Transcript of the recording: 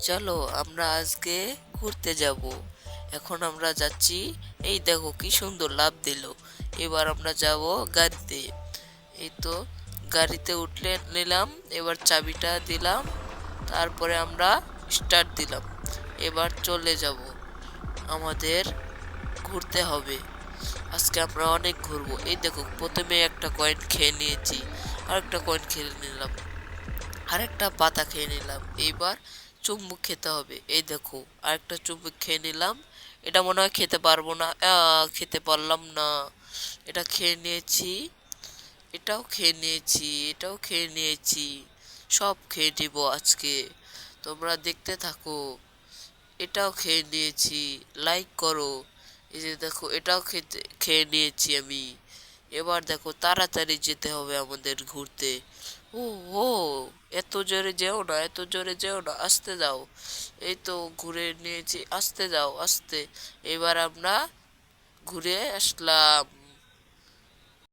চলো আমরা আজকে ঘুরতে যাব। এখন আমরা যাচ্ছি। এই দেখো কি সুন্দর লাফ দিল। এবার আমরা যাব গাড়িতে। এই তো গাড়িতে উঠলে নিলাম। এবার চাবিটা দিলাম। তারপরে আমরা স্টার্ট দিলাম। এবার চলে যাব। আমাদের ঘুরতে হবে। আজকে আমরা অনেক ঘুরবো। এই দেখো প্রথমে একটা কয়েন খেয়ে নিয়েছি। আর একটা কয়েন খেয়ে নিলাম। আরেকটা পাতা খেয়ে নিলাম। এইবার চুম্বক খেতে হবে। এই দেখো আরেকটা চুম্বক খেয়ে নিলাম। এটা মনে হয় খেতে পারবো না। খেতে পারলাম না। এটা খেয়ে নিয়েছি। এটাও খেয়ে নিয়েছি। এটাও খেয়ে নিয়েছি। সব খেয়ে নিব আজকে। তোমরা দেখতে থাকো। এটাও খেয়ে নিয়েছি। লাইক করো। এই যে দেখো এটাও খেয়ে নিয়েছি আমি। এবার দেখো তাড়াতাড়ি যেতে হবে আমাদের ঘুরতে। ও ও এত জোরে যেও না, এত জোরে যেও না, আস্তে যাও। এই তো ঘুরে নিয়েছি, আস্তে যাও আস্তে। এবার আমরা ঘুরে আসলাম।